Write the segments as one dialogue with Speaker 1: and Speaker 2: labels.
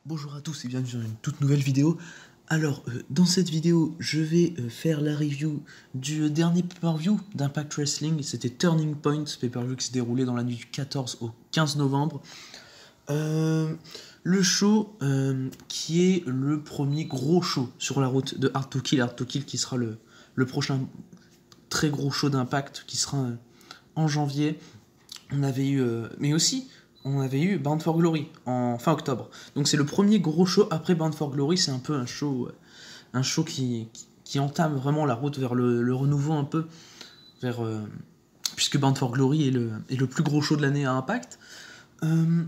Speaker 1: Bonjour à tous et bienvenue dans une toute nouvelle vidéo. Alors, dans cette vidéo, je vais faire la review du dernier pay-per-view d'Impact Wrestling. C'était Turning Point, ce pay-per-view qui s'est déroulé dans la nuit du 14 au 15 novembre. Le show qui est le premier gros show sur la route de Hard to Kill. Hard to Kill qui sera le prochain très gros show d'Impact qui sera en janvier. On avait eu, mais aussi, on avait eu Bound for Glory en fin octobre. Donc c'est le premier gros show après Bound for Glory. C'est un peu un show qui entame vraiment la route vers le renouveau un peu, vers, puisque Bound for Glory est le plus gros show de l'année à Impact. On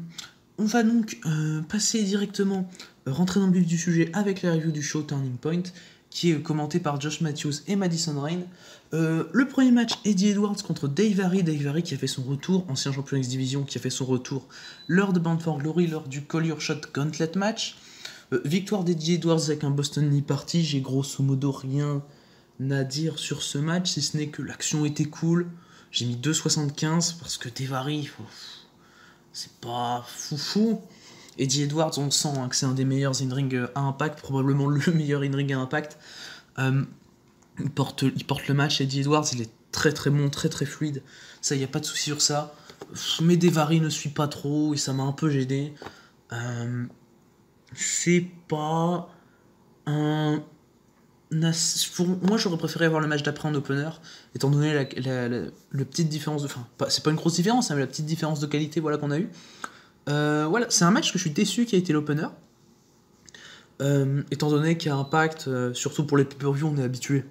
Speaker 1: va donc passer directement, rentrer dans le vif du sujet avec la review du show Turning Point, qui est commenté par Josh Matthews et Madison Rayne. Le premier match, Eddie Edwards contre Dave Harry. Dave Harry qui a fait son retour, ancien champion X-Division, qui a fait son retour lors de Bound for Glory, lors du Call Your Shot Gauntlet match. Victoire d'Eddie Edwards avec un Boston Knee Party. J'ai grosso modo rien à dire sur ce match, si ce n'est que l'action était cool. J'ai mis 2,75 parce que Dave Harry, c'est pas foufou. Eddie Edwards, on sent que c'est un des meilleurs in-ring à Impact, probablement le meilleur in-ring à Impact. Il porte le match, Eddie Edwards, il est très très bon, très très fluide. Ça, il n'y a pas de souci sur ça. Mais Dave Harry ne suit pas trop et ça m'a un peu gêné. C'est pas un... Moi, j'aurais préféré avoir le match d'après en opener, étant donné la petite différence de... Enfin, c'est pas une grosse différence, mais la petite différence de qualité voilà, qu'on a eu. Voilà, c'est un match que je suis déçu qui a été l'opener. Étant donné qu'à Impact, surtout pour les pay-per-view, on est habitué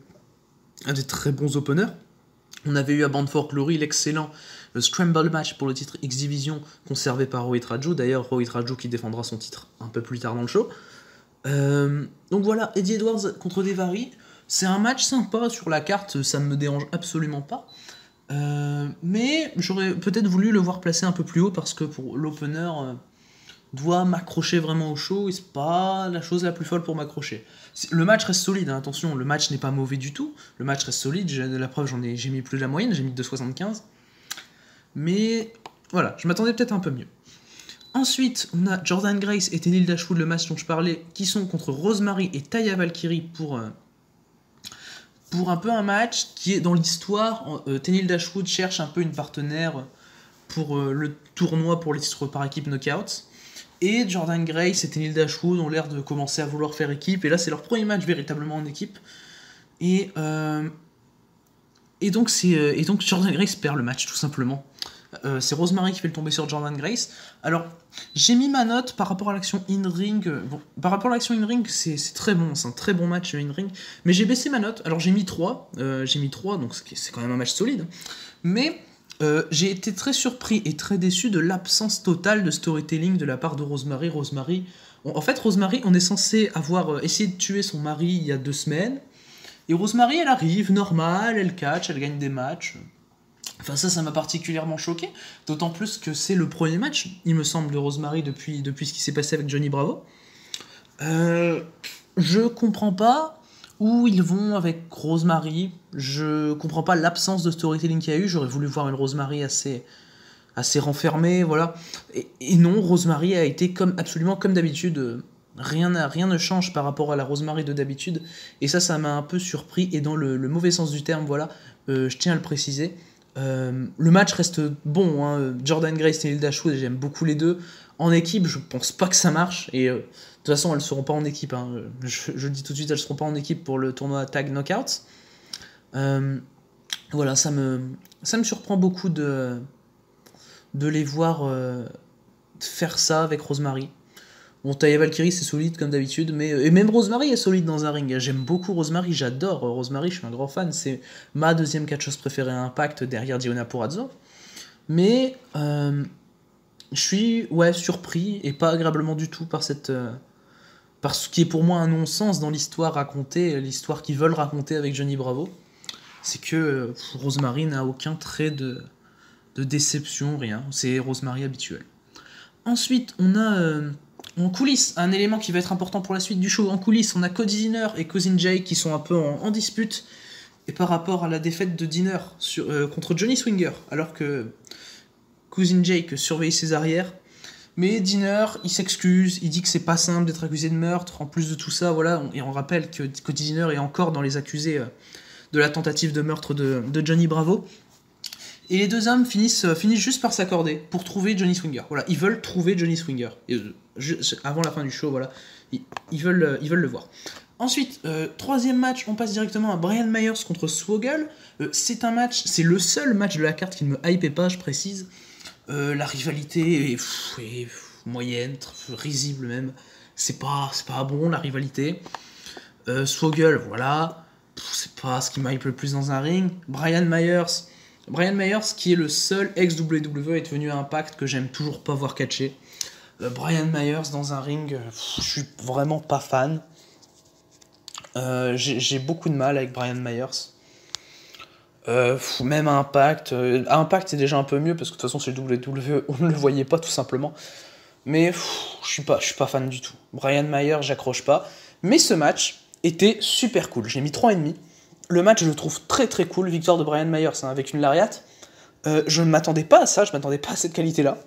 Speaker 1: à des très bons openers. On avait eu à Bound for Glory l'excellent Scramble match pour le titre X-Division conservé par Rohit Raju. D'ailleurs, Rohit Raju qui défendra son titre un peu plus tard dans le show. Donc voilà, Eddie Edwards contre Dave Harry. C'est un match sympa sur la carte, ça ne me dérange absolument pas. Mais j'aurais peut-être voulu le voir placé un peu plus haut parce que pour l'opener doit m'accrocher vraiment au show et c'est pas la chose la plus folle pour m'accrocher. Le match reste solide, hein, attention, le match n'est pas mauvais du tout. Le match reste solide, la preuve j'ai mis plus de la moyenne, j'ai mis 2,75. Mais voilà, je m'attendais peut-être un peu mieux. Ensuite, on a Jordan Grace et Tenille Dashwood, le match dont je parlais, qui sont contre Rosemary et Taya Valkyrie pour un peu un match qui est dans l'histoire. Tenille Dashwood cherche un peu une partenaire pour le tournoi pour les titres par équipe Knockouts. Et Jordan Grace et Tenille Dashwood ont l'air de commencer à vouloir faire équipe. Et là, c'est leur premier match véritablement en équipe. Et donc Jordan Grace perd le match, tout simplement. C'est Rosemary qui fait le tomber sur Jordan Grace. Alors, j'ai mis ma note par rapport à l'action in-ring. Par rapport à l'action in-ring, c'est très bon. C'est un très bon match in-ring. Mais j'ai baissé ma note. Alors, j'ai mis 3. Donc c'est quand même un match solide. Mais... j'ai été très surpris et très déçu de l'absence totale de storytelling de la part de Rosemary. Rosemary, on est censé avoir essayé de tuer son mari il y a 2 semaines. Et Rosemary, elle arrive, normale, elle catch, elle gagne des matchs. Enfin, ça m'a particulièrement choqué. D'autant plus que c'est le premier match, il me semble, de Rosemary depuis ce qui s'est passé avec Johnny Bravo. Je comprends pas où ils vont avec Rosemary. Je comprends pas l'absence de storytelling qu'il y a eu. J'aurais voulu voir une Rosemary assez renfermée, voilà. Et non, Rosemary a été absolument comme d'habitude. Rien ne change par rapport à la Rosemary de d'habitude. Et ça m'a un peu surpris. Et dans le mauvais sens du terme, voilà. Je tiens à le préciser. Le match reste bon. Hein. Jordan Grace et Tenille Dashwood, j'aime beaucoup les deux. En équipe, je pense pas que ça marche. Et... de toute façon, elles ne seront pas en équipe. Hein. Je le dis tout de suite, elles ne seront pas en équipe pour le tournoi Tag Knockouts. Voilà, ça me surprend beaucoup de les voir faire ça avec Rosemary. Bon, Taya Valkyrie, c'est solide comme d'habitude, et même Rosemary est solide dans un ring. J'aime beaucoup Rosemary, j'adore Rosemary, je suis un grand fan. C'est ma deuxième catcheuse préférée à Impact derrière Diona Purrazzo. Mais je suis surpris et pas agréablement du tout par ce qui est pour moi un non-sens dans l'histoire racontée, l'histoire qu'ils veulent raconter avec Johnny Bravo. C'est que Rosemary n'a aucun trait de déception, rien. C'est Rosemary habituelle. Ensuite, on a en coulisses un élément qui va être important pour la suite du show. En coulisses, on a Cody Deaner et Cousin Jay qui sont un peu en dispute. Et par rapport à la défaite de Deaner contre Johnny Swinger, alors que Cousin Jake surveille ses arrières, Mais Dinner, il s'excuse, il dit que c'est pas simple d'être accusé de meurtre. En plus de tout ça, voilà, et on rappelle que Cody Dinner est encore dans les accusés de la tentative de meurtre de Johnny Bravo. Et les deux hommes finissent juste par s'accorder pour trouver Johnny Swinger. Voilà, ils veulent trouver Johnny Swinger. Et, avant la fin du show, voilà, ils veulent le voir. Ensuite, troisième match, on passe directement à Brian Myers contre Swoggle. C'est un match, c'est le seul match de la carte qui ne me hypait pas, je précise. La rivalité est moyenne, risible même. C'est pas bon la rivalité. Swoggle, voilà, c'est pas ce qui m'hype le plus dans un ring. Brian Myers, qui est le seul ex-WWE, est devenu à Impact que j'aime toujours pas voir catcher. Brian Myers dans un ring, je suis vraiment pas fan. J'ai beaucoup de mal avec Brian Myers. Même à Impact. À Impact, c'est déjà un peu mieux parce que de toute façon, chez WWE, on ne le voyait pas tout simplement. Mais je suis pas fan du tout. Brian Myers, j'accroche pas. Mais ce match était super cool. J'ai mis 3,5. Le match, je le trouve très très cool. Victoire de Brian Myers avec une lariat. Je ne m'attendais pas à ça, je m'attendais pas à cette qualité-là.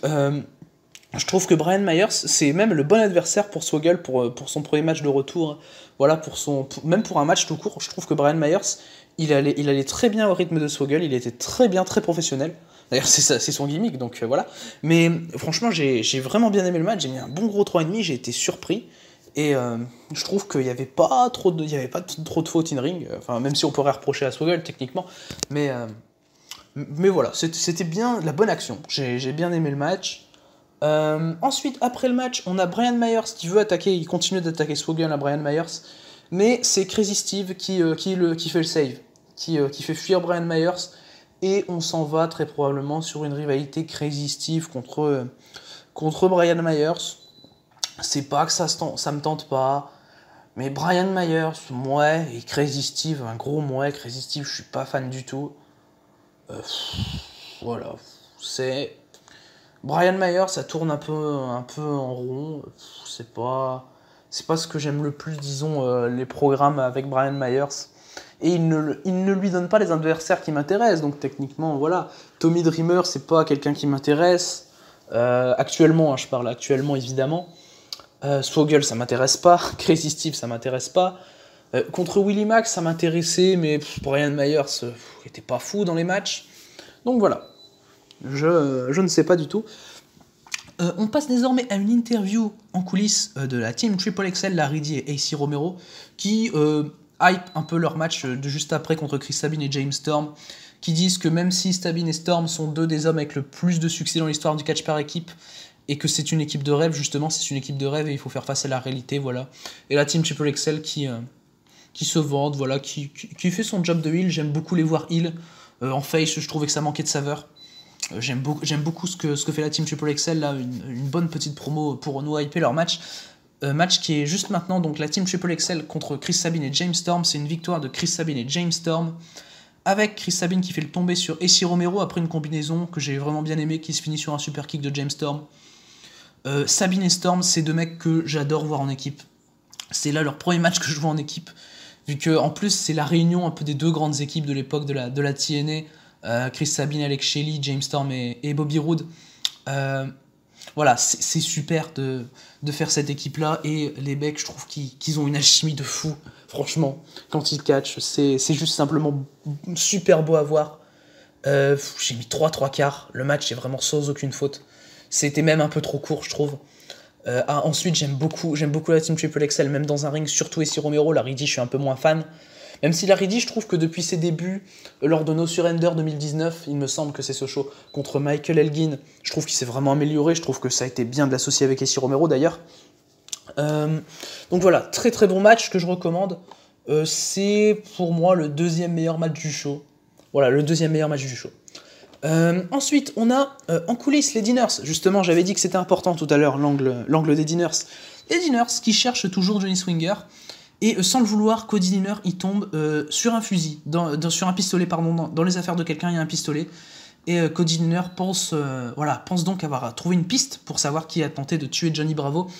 Speaker 1: Je trouve que Brian Myers, c'est même le bon adversaire pour Swoggle pour son premier match de retour. Voilà, même pour un match tout court, je trouve que Brian Myers, il allait très bien au rythme de Swoggle, il était très bien, très professionnel. D'ailleurs, c'est son gimmick, donc voilà. Mais franchement, j'ai vraiment bien aimé le match, j'ai mis un bon gros 3,5, j'ai été surpris. Et je trouve qu'il n'y avait pas trop de fautes in-ring, enfin, même si on pourrait reprocher à Swoggle techniquement. Mais voilà, c'était bien la bonne action, j'ai bien aimé le match. Ensuite, après le match, on a Brian Myers qui veut attaquer, il continue d'attaquer Swoggle à Brian Myers, mais c'est Crazy Steve qui fait le save, qui fait fuir Brian Myers, et on s'en va très probablement sur une rivalité Crazy Steve contre Brian Myers. C'est pas que ça me tente pas, mais Brian Myers, ouais, et Crazy Steve, un gros ouais, Crazy Steve, je suis pas fan du tout. Voilà, c'est... Brian Myers, ça tourne un peu en rond. C'est pas ce que j'aime le plus, disons, les programmes avec Brian Myers. Et il ne lui donne pas les adversaires qui m'intéressent. Donc techniquement, voilà. Tommy Dreamer, c'est pas quelqu'un qui m'intéresse. Actuellement, je parle actuellement évidemment. Swoggle, ça m'intéresse pas. Crazy Steve, ça m'intéresse pas. Contre Willie Mack, ça m'intéressait, mais Brian Myers était pas fou dans les matchs. Donc voilà. Je ne sais pas du tout. On passe désormais à une interview en coulisses de la team Triple XL, Larry D et AC Romero, qui hype un peu leur match de juste après contre Chris Sabin et James Storm, qui disent que même si Sabin et Storm sont deux des hommes avec le plus de succès dans l'histoire du catch par équipe, et que c'est une équipe de rêve, justement, c'est une équipe de rêve et il faut faire face à la réalité, voilà. Et la team Triple XL qui se vante, voilà, qui fait son job de heel. J'aime beaucoup les voir heel. En face, je trouvais que ça manquait de saveur. J'aime beaucoup ce que fait la team Triple XL, là, une bonne petite promo pour nous hyper leur match. Match qui est juste maintenant, donc la team Triple XL contre Chris Sabin et James Storm. C'est une victoire de Chris Sabin et James Storm, avec Chris Sabin qui fait le tomber sur AC Romero après une combinaison que j'ai vraiment bien aimée, qui se finit sur un super kick de James Storm. Sabin et Storm, c'est deux mecs que j'adore voir en équipe. C'est là leur premier match que je vois en équipe, vu que en plus c'est la réunion un peu des deux grandes équipes de l'époque de la TNA. Chris Sabin, Alex Shelley, James Storm et Bobby Roode. Voilà, c'est super de faire cette équipe-là. Et les mecs, je trouve qu'ils ont une alchimie de fou. Franchement, quand ils catchent, c'est juste simplement super beau à voir. J'ai mis 3/4. Le match est vraiment sans aucune faute. C'était même un peu trop court, je trouve. Ensuite, j'aime beaucoup la team Triple XL, même dans un ring, surtout AC Romero. Larry D, je suis un peu moins fan. Même si Larry D, je trouve que depuis ses débuts, lors de No Surrender 2019, il me semble que c'est ce show, contre Michael Elgin, je trouve qu'il s'est vraiment amélioré, je trouve que ça a été bien de l'associer avec AC Romero d'ailleurs. Donc voilà, très très bon match que je recommande. C'est pour moi le deuxième meilleur match du show. Voilà, le deuxième meilleur match du show. Ensuite, on a en coulisses les Dinners. Justement, j'avais dit que c'était important tout à l'heure, l'angle des Dinners. Les Dinners qui cherchent toujours Johnny Swinger. Et sans le vouloir, Cody Dinner, il tombe sur un fusil, sur un pistolet, pardon, dans les affaires de quelqu'un, il y a un pistolet. Et Cody Dinner pense donc avoir trouvé une piste pour savoir qui a tenté de tuer Johnny Bravo.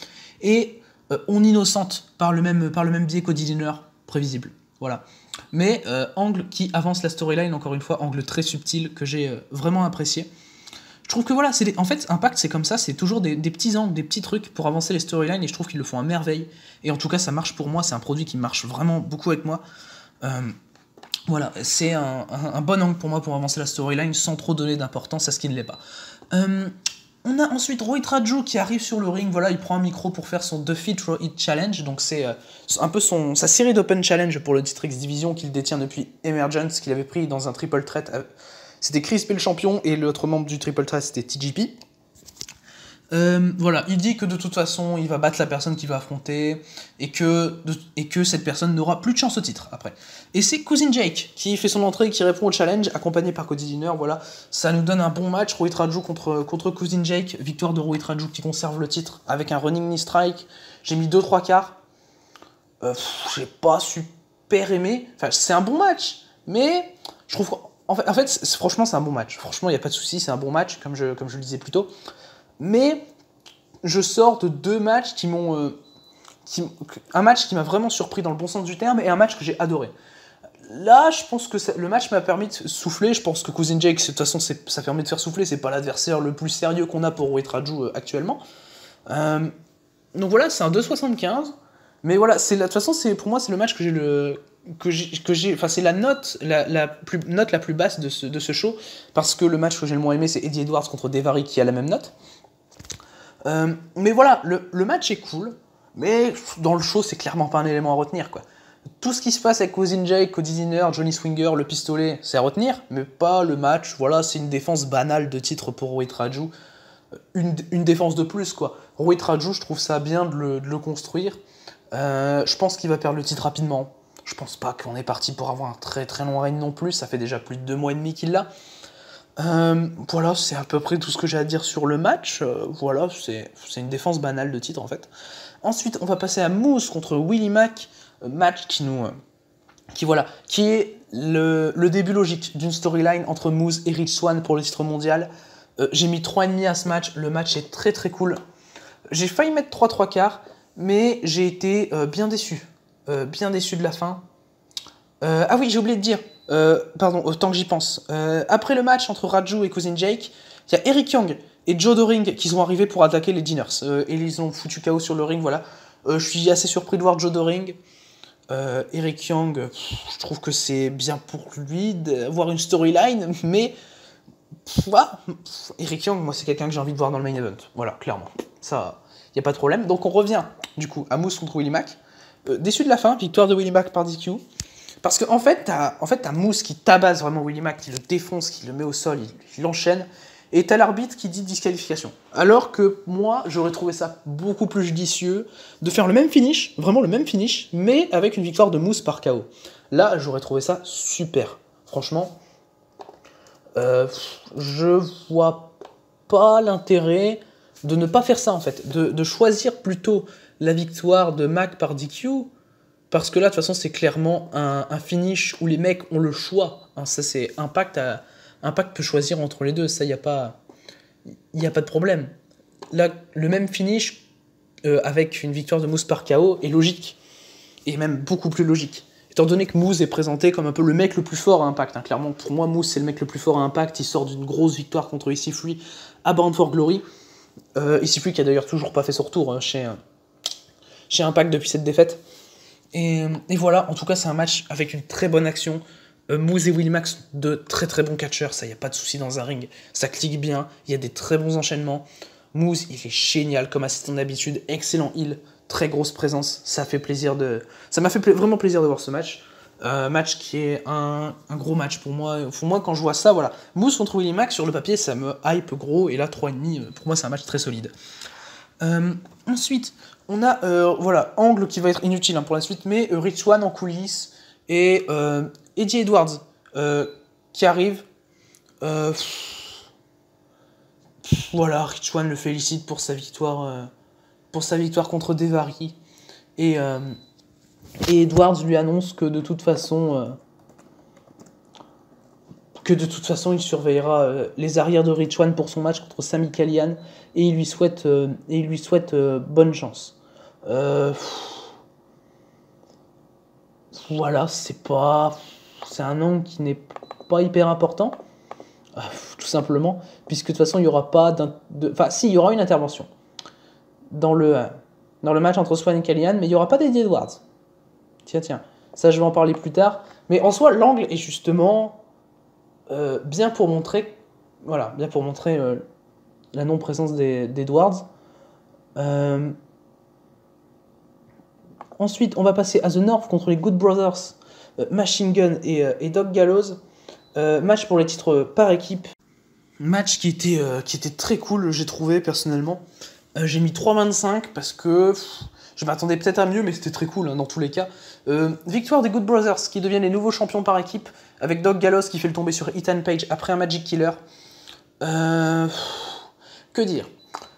Speaker 1: Et on innocente par le même biais Cody Dinner, prévisible. Voilà. Mais angle qui avance la storyline, encore une fois, angle très subtil que j'ai vraiment apprécié. Je trouve que voilà, en fait, Impact, c'est comme ça, c'est toujours des petits angles, des petits trucs pour avancer les storylines, et je trouve qu'ils le font à merveille. Et en tout cas, ça marche pour moi, c'est un produit qui marche vraiment beaucoup avec moi. Voilà, c'est un bon angle pour moi pour avancer la storyline sans trop donner d'importance à ce qui ne l'est pas. On a ensuite Rohit Raju qui arrive sur le ring, voilà, il prend un micro pour faire son Defeat Rohit Challenge, donc c'est un peu sa série d'Open Challenge pour le titre X Division qu'il détient depuis Emergence, qu'il avait pris dans un triple threat. C'était Chris P le champion et l'autre membre du triple threat c'était TJP. Voilà, il dit que de toute façon il va battre la personne qu'il va affronter et que cette personne n'aura plus de chance au titre après. Et c'est Cousin Jake qui fait son entrée et qui répond au challenge, accompagné par Cody Deaner. Voilà, ça nous donne un bon match. Rohit Raju contre Cousin Jake, victoire de Rohit Raju qui conserve le titre avec un running knee strike. J'ai mis 2-3 quarts. J'ai pas super aimé. Enfin, c'est un bon match, mais je trouve en fait franchement c'est un bon match. Franchement, il y a pas de souci, c'est un bon match comme je le disais plus tôt. Mais je sors de deux matchs qui m'ont... un match qui m'a vraiment surpris dans le bon sens du terme et un match que j'ai adoré. Là, je pense que le match m'a permis de souffler. Je pense que Cousin Jake, de toute façon, ça permet de faire souffler. C'est pas l'adversaire le plus sérieux qu'on a pour Rohit Raju actuellement. Donc voilà, c'est un 2,75. Mais voilà, de toute façon, pour moi, c'est le match enfin, c'est la note la plus basse de ce show. Parce que le match que j'ai le moins aimé, c'est Eddie Edwards contre Daivari qui a la même note. Mais voilà, le match est cool, mais dans le show, c'est clairement pas un élément à retenir, quoi. Tout ce qui se passe avec Cousin Jake, Cody Deaner, Johnny Swinger, le pistolet, c'est à retenir, mais pas le match. Voilà, c'est une défense banale de titre pour Rohit Raju. Une défense de plus, quoi. Rohit Raju, je trouve ça bien de le construire. Je pense qu'il va perdre le titre rapidement. Je pense pas qu'on est parti pour avoir un très très long règne non plus, ça fait déjà plus de 2 mois et demi qu'il l'a. Voilà, c'est à peu près tout ce que j'ai à dire sur le match. Voilà, c'est une défense banale de titre en fait. Ensuite, on va passer à Moose contre Willie Mack, match qui est le début logique d'une storyline entre Moose et Rich Swann pour le titre mondial. J'ai mis 3,5 à ce match, le match est très très cool. J'ai failli mettre 3 quarts, mais j'ai été bien déçu de la fin. Ah oui, j'ai oublié de dire, pardon, autant que j'y pense. Après le match entre Raju et Cousin Jake, il y a Eric Young et Joe Doring qui sont arrivés pour attaquer les Diners. Et ils ont foutu KO sur le ring, voilà. Je suis assez surpris de voir Joe Doring. Eric Young, je trouve que c'est bien pour lui d'avoir une storyline, mais Eric Young, moi c'est quelqu'un que j'ai envie de voir dans le main event. Voilà, clairement. Ça, il n'y a pas de problème. Donc on revient, du coup, à Moose contre Willie Mack. Déçu de la fin, victoire de Willie Mack par DQ. Parce qu'en fait, t'as Moose qui tabasse vraiment Willie Mack, qui le défonce, qui le met au sol, il l'enchaîne, et t'as l'arbitre qui dit disqualification. Alors que moi, j'aurais trouvé ça beaucoup plus judicieux de faire le même finish, vraiment le même finish, mais avec une victoire de Moose par KO. Là, j'aurais trouvé ça super. Franchement, je vois pas l'intérêt de ne pas faire ça en fait, de choisir plutôt la victoire de Mack par DQ. Parce que là, de toute façon, c'est clairement un finish où les mecs ont le choix. Hein, ça, c'est Impact peut choisir entre les deux. Ça, il n'y a pas de problème. Là, le même finish avec une victoire de Moose par KO est logique. Et même beaucoup plus logique. Étant donné que Moose est présenté comme un peu le mec le plus fort à Impact. Hein, clairement, pour moi, Moose, c'est le mec le plus fort à Impact. Il sort d'une grosse victoire contre EC3 à Bound for Glory. EC3 qui a d'ailleurs toujours pas fait son retour chez Impact depuis cette défaite. Et voilà, en tout cas, c'est un match avec une très bonne action. Moose et Willie Mack sont de très très bons catcheurs, ça y a pas de souci dans un ring. Ça clique bien, il y a des très bons enchaînements. Moose, il est génial comme assistant d'habitude, excellent heel, très grosse présence. Ça m'a fait vraiment plaisir de voir ce match. Match qui est un gros match pour moi. Pour moi, quand je vois ça, voilà. Moose contre Willie Mack, sur le papier, ça me hype gros. Et là, 3,5, pour moi, c'est un match très solide. Ensuite, on a Angle qui va être inutile pour la suite, mais Rich Swann en coulisses et Eddie Edwards qui arrive. Voilà, Rich Swann le félicite pour sa victoire contre Daivari et Edwards lui annonce que de toute façon il surveillera les arrières de Rich Swann pour son match contre Sami Callihan et il lui souhaite bonne chance. Voilà, c'est un angle qui n'est pas hyper important. Tout simplement, puisque de toute façon, il n'y aura pas Enfin, si, il y aura une intervention dans le match entre Swann et Callihan, mais il n'y aura pas d'Eddie Edwards. Tiens, ça je vais en parler plus tard. Mais en soi, l'angle est justement bien pour montrer, voilà, la non-présence d'Edwards. Ensuite, on va passer à The North contre les Good Brothers, Machine Gun et Doc Gallows. Match pour les titres par équipe. Match qui était très cool, j'ai trouvé personnellement. J'ai mis 3,25 parce que je m'attendais peut-être à mieux, mais c'était très cool dans tous les cas. Victoire des Good Brothers qui deviennent les nouveaux champions par équipe, avec Doc Gallows qui fait le tomber sur Ethan Page après un Magic Killer. Que dire ?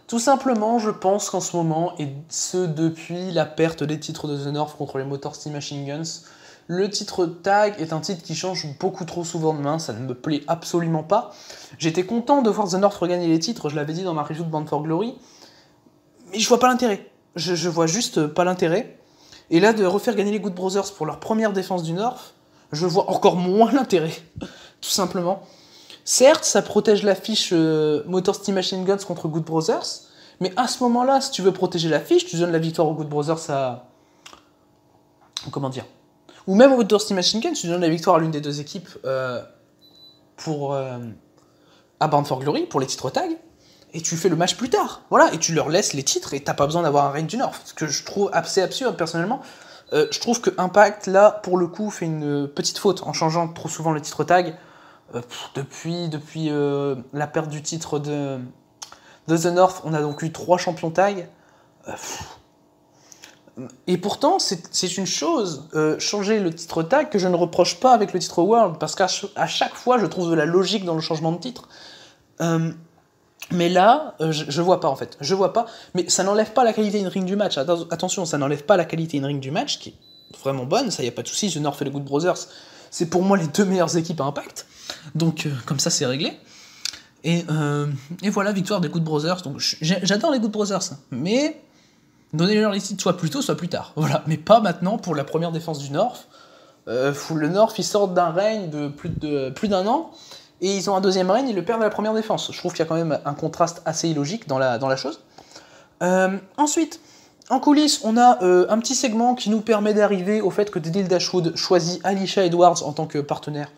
Speaker 1: Tout simplement, je pense qu'en ce moment, et ce depuis la perte des titres de The North contre les Motor City Machine Guns, le titre tag est un titre qui change beaucoup trop souvent de main, ça ne me plaît absolument pas. J'étais content de voir The North regagner les titres, je l'avais dit dans ma review de Bound for Glory, mais je vois pas l'intérêt. Je vois juste pas l'intérêt. Et là, de refaire gagner les Good Brothers pour leur première défense du North, je vois encore moins l'intérêt, tout simplement. Certes, ça protège l'affiche Motor City Machine Guns contre Good Brothers, mais à ce moment-là, si tu veux protéger l'affiche, tu donnes la victoire aux Good Brothers à... Comment dire ? Ou même aux Motor City Machine Guns, tu donnes la victoire à l'une des deux équipes à Bound for Glory, pour les titres tag, et tu fais le match plus tard. Voilà, et tu leur laisses les titres, et t'as pas besoin d'avoir un reign du North. Ce que je trouve assez absurde, personnellement. Je trouve que Impact, là, pour le coup, fait une petite faute en changeant trop souvent le titre tag. Depuis la perte du titre de The North, on a donc eu 3 champions tag. Et pourtant, c'est une chose, changer le titre tag, que je ne reproche pas avec le titre World, parce qu'à chaque fois, je trouve de la logique dans le changement de titre. Mais là, je vois pas en fait. Je vois pas, mais ça n'enlève pas la qualité in-ring du match. Attention, ça n'enlève pas la qualité in-ring du match, qui est vraiment bonne, ça y a pas de souci. The North et les Good Brothers, c'est pour moi les 2 meilleures équipes à Impact. Donc, comme ça, c'est réglé. Et voilà, victoire des Good Brothers. Donc, j'adore les Good Brothers, mais donnez-leur les titres soit plus tôt, soit plus tard. Voilà, mais pas maintenant pour la première défense du North. Le North, ils sortent d'un règne de plus d'un an, et ils ont un deuxième règne, ils le perdent à la première défense. Je trouve qu'il y a quand même un contraste assez illogique dans la chose. Ensuite, en coulisses, on a un petit segment qui nous permet d'arriver au fait que Daniel Dashwood choisit Alicia Edwards en tant que partenaire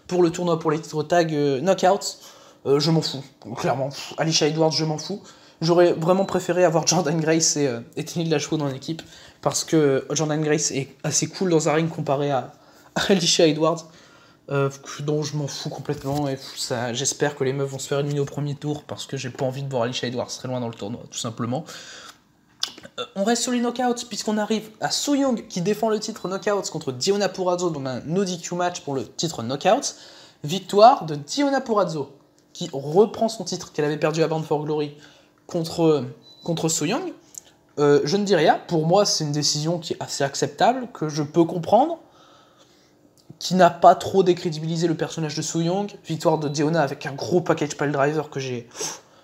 Speaker 1: pour le tournoi pour les titres tag Knockouts. Je m'en fous, clairement. Alicia Edwards, je m'en fous. J'aurais vraiment préféré avoir Jordan Grace et Daniel Dashwood en équipe, parce que Jordan Grace est assez cool dans un ring comparé à Alicia Edwards, dont je m'en fous complètement, et j'espère que les meufs vont se faire éliminer au premier tour, parce que j'ai pas envie de voir Alicia Edwards très loin dans le tournoi, tout simplement. On reste sur les knockouts, puisqu'on arrive à Su Yung qui défend le titre knockouts contre Diona Purrazzo dans un no DQ match pour le titre knockouts. Victoire de Diona Purrazzo, qui reprend son titre qu'elle avait perdu à Bound for Glory contre Su Yung. Je ne dis rien, pour moi c'est une décision qui est assez acceptable, que je peux comprendre, qui n'a pas trop décrédibilisé le personnage de Su Yung. Victoire de Diona avec un gros package pile driver que j'ai...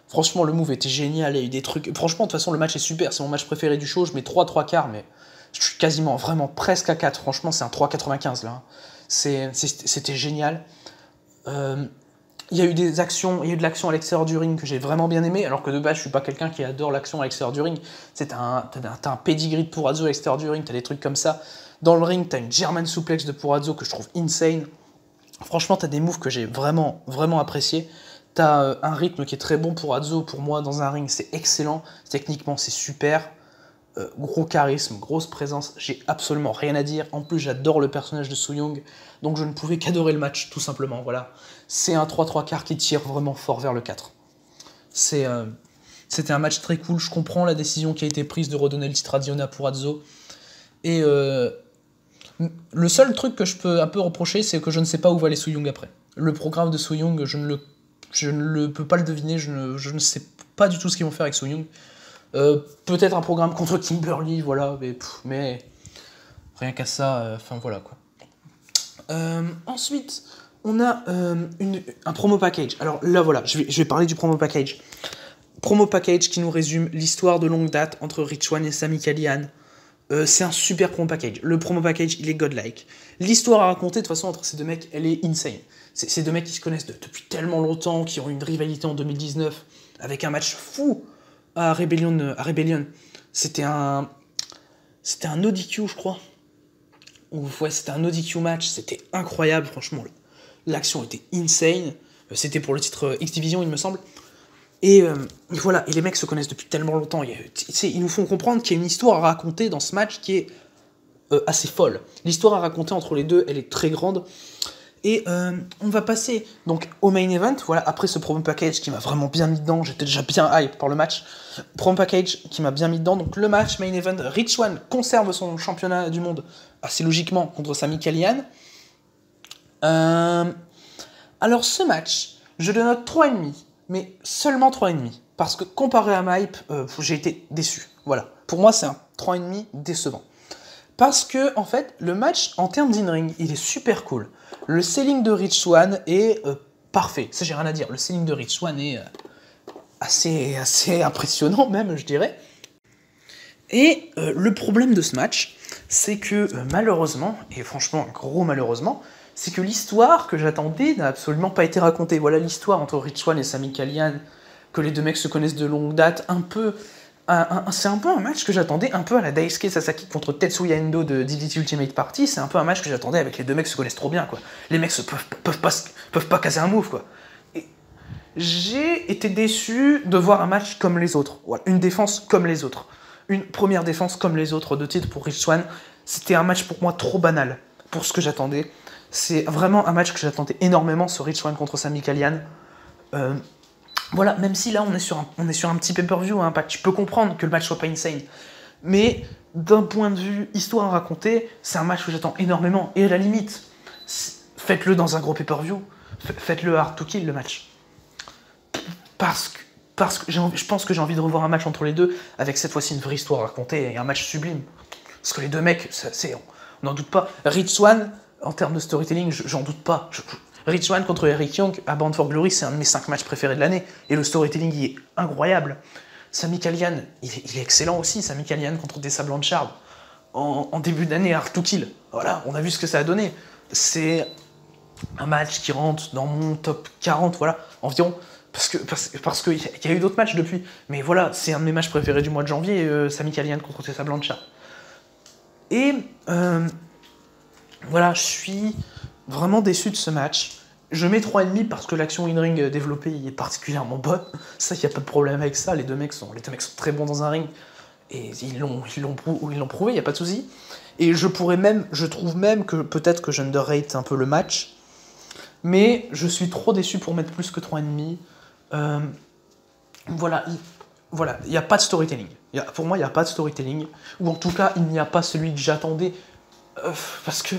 Speaker 1: Franchement, le move était génial, il y a eu des trucs... Franchement, de toute façon, le match est super, c'est mon match préféré du show, je mets 3 quarts, mais je suis quasiment, vraiment, presque à 4. Franchement, c'est un 3,95 là. C'était génial. Il y a eu des actions, il y a eu de l'action à l'extérieur du ring que j'ai vraiment bien aimé, alors que de base, je suis pas quelqu'un qui adore l'action à l'extérieur du ring. T'as un pedigree de Purrazzo à l'extérieur du ring, t'as des trucs comme ça. Dans le ring, t'as une German suplex de Purrazzo que je trouve insane. Franchement, t'as des moves que j'ai vraiment, vraiment appréciés. T'as un rythme qui est très bon pour Purrazzo, pour moi, dans un ring, c'est excellent. Techniquement, c'est super. Gros charisme, grosse présence, j'ai absolument rien à dire. En plus, j'adore le personnage de Su Yung, donc je ne pouvais qu'adorer le match, tout simplement. Voilà. C'est un 3-3 quarts qui tire vraiment fort vers le 4. C'était un match très cool. Je comprends la décision qui a été prise de redonner le titre à Diona Purrazzo. Et le seul truc que je peux un peu reprocher, c'est que je ne sais pas où va aller Su Yung après. Le programme de Su Yung, je ne peux pas le deviner, je ne sais pas du tout ce qu'ils vont faire avec Su Yung. Peut-être un programme contre Kimberly, voilà, mais rien qu'à ça, enfin voilà quoi. Ensuite, on a un promo package. Alors là voilà, je vais parler du promo package. Promo package qui nous résume l'histoire de longue date entre Rich Swann et Sami Callihan. C'est un super promo package. Le promo package, il est godlike. L'histoire à raconter, de toute façon, entre ces deux mecs, elle est insane. C'est deux mecs qui se connaissent depuis tellement longtemps, qui ont eu une rivalité en 2019, avec un match fou à Rebellion. C'était un ODQ, je crois. Ouais, c'était un ODQ match, c'était incroyable, franchement. L'action était insane. C'était pour le titre X-Division, il me semble. Et voilà, et les mecs se connaissent depuis tellement longtemps. Ils nous font comprendre qu'il y a une histoire à raconter dans ce match qui est assez folle. L'histoire à raconter entre les deux, elle est très grande. Et on va passer donc au main event, voilà, après ce promo package qui m'a vraiment bien mis dedans, j'étais déjà bien hype par le match. Promo package qui m'a bien mis dedans, donc le match main event, Rich Swann conserve son championnat du monde assez logiquement contre Sami Callihan. Alors ce match, je le note 3,5, mais seulement 3,5, parce que comparé à ma hype, j'ai été déçu. Voilà, pour moi c'est un 3,5 décevant. Parce que, en fait, le match, en termes d'in-ring, il est super cool. Le selling de Rich Swann est parfait. Ça, j'ai rien à dire. Le selling de Rich Swann est assez impressionnant, même, je dirais. Et le problème de ce match, c'est que, malheureusement, et franchement, gros malheureusement, c'est que l'histoire que j'attendais n'a absolument pas été racontée. Voilà l'histoire entre Rich Swann et Sami Callihan, que les deux mecs se connaissent de longue date, un peu... c'est un peu un match que j'attendais un peu à la Daisuke Sasaki contre Tetsuya Endo de DDT Ultimate Party. C'est un peu un match que j'attendais avec les deux mecs se connaissent trop bien, quoi. Les mecs peuvent pas caser un move, quoi. Et j'ai été déçu de voir un match comme les autres. Voilà, une défense comme les autres. Une première défense comme les autres de titre pour Rich Swann. C'était un match pour moi trop banal pour ce que j'attendais. C'est vraiment un match que j'attendais énormément, ce Rich Swann contre Sami Callihan. Voilà, même si là on est sur un petit pay-per-view, hein, tu peux comprendre que le match soit pas insane. Mais d'un point de vue histoire à raconter, c'est un match que j'attends énormément. Et à la limite, faites-le dans un gros pay-per-view, faites-le hard to kill le match. Parce que je pense que j'ai envie de revoir un match entre les deux, avec cette fois-ci une vraie histoire à raconter et un match sublime. Parce que les deux mecs, on n'en doute pas. Rich Swann, en termes de storytelling, j'en doute pas. Rich Swann contre Eric Young à Bound for Glory, c'est un de mes 5 matchs préférés de l'année. Et le storytelling, il est incroyable. Sami Callihan, il est excellent aussi. Sami Callihan contre Tessa Blanchard en début d'année à Hard to Kill. Voilà, on a vu ce que ça a donné. C'est un match qui rentre dans mon top 40, voilà, environ. Parce qu'il y a eu d'autres matchs depuis. Mais voilà, c'est un de mes matchs préférés du mois de janvier, Sami Callihan contre Tessa Blanchard. Et voilà, je suis vraiment déçu de ce match. Je mets 3,5 parce que l'action in-ring développée est particulièrement bonne. Ça, il n'y a pas de problème avec ça. Les deux mecs sont très bons dans un ring. Et ils l'ont prouvé, il n'y a pas de souci. Et je trouve même que peut-être que j'underrate un peu le match. Mais je suis trop déçu pour mettre plus que 3,5. Voilà, il n'y a pas de storytelling. Pour moi, il n'y a pas de storytelling. Ou en tout cas, il n'y a pas celui que j'attendais. Parce que...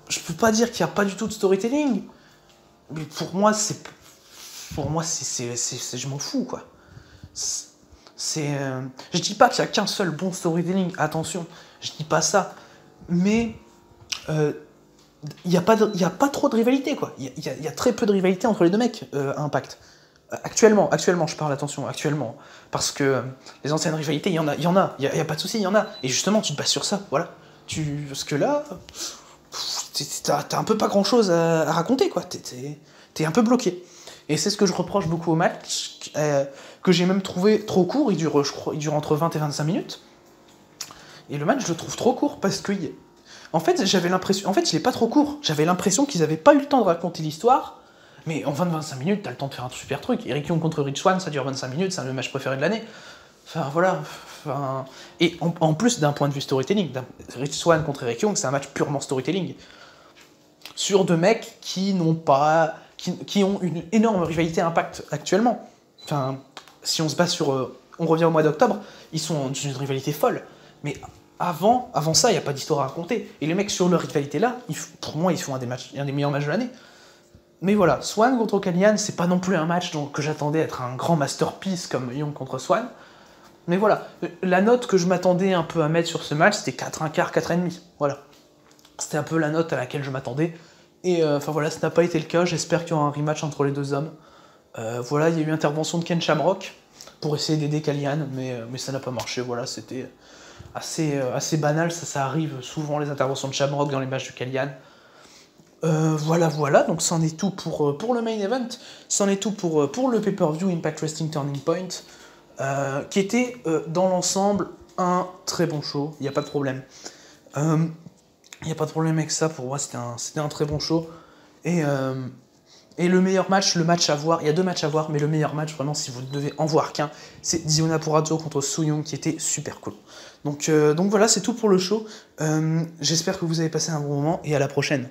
Speaker 1: je peux pas dire qu'il n'y a pas du tout de storytelling, mais pour moi, je m'en fous, quoi. Je dis pas qu'il y a qu'un seul bon storytelling, attention, je dis pas ça, mais il y a pas trop de rivalité, quoi. Il y a très peu de rivalité entre les deux mecs à Impact. Actuellement, je parle, attention, actuellement, parce que les anciennes rivalités, il y en a, il y a pas de souci, il y en a, et justement, tu te bases sur ça, voilà. Parce que là... t'as un peu pas grand chose à raconter, quoi. T'es un peu bloqué. Et c'est ce que je reproche beaucoup au match, que j'ai même trouvé trop court. Il dure entre 20 et 25 minutes. Et le match, je le trouve trop court parce que... En fait, j'avais l'impression... En fait, il est pas trop court. J'avais l'impression qu'ils avaient pas eu le temps de raconter l'histoire. Mais en 20-25 minutes, t'as le temps de faire un super truc. Eric Young contre Rich Swann, ça dure 25 minutes, c'est un de mes matchs préférés de l'année. Enfin, voilà... Et en plus, d'un point de vue storytelling, Rich Swann contre Eric Young, c'est un match purement storytelling. Sur deux mecs qui ont une énorme rivalité Impact actuellement. Enfin, si on se base sur... on revient au mois d'octobre, ils sont dans une rivalité folle. Mais avant ça, il n'y a pas d'histoire à raconter. Et les mecs, sur leur rivalité-là, pour moi, ils font un des meilleurs matchs de l'année. Mais voilà, Swann contre Callihan, c'est pas non plus un match que j'attendais être un grand masterpiece comme Young contre Swann. Mais voilà, la note que je m'attendais un peu à mettre sur ce match, c'était 4,25, 4,5. Voilà. C'était un peu la note à laquelle je m'attendais. Et enfin voilà, ça n'a pas été le cas. J'espère qu'il y aura un rematch entre les deux hommes. Voilà, il y a eu intervention de Ken Shamrock pour essayer d'aider Callihan, mais ça n'a pas marché. Voilà, c'était assez banal. Ça arrive souvent, les interventions de Shamrock dans les matchs de Callihan. Voilà, donc c'en est tout pour le main event, c'en est tout pour le pay-per-view Impact Wrestling Turning Point, qui était dans l'ensemble un très bon show, il n'y a pas de problème. Il n'y a pas de problème avec ça, pour moi c'était un très bon show. Et le meilleur match, le match à voir, il y a 2 matchs à voir, mais le meilleur match, vraiment, si vous devez en voir qu'un, c'est Diona Purrazzo contre Su Yung, qui était super cool. Donc voilà, c'est tout pour le show. J'espère que vous avez passé un bon moment, et à la prochaine.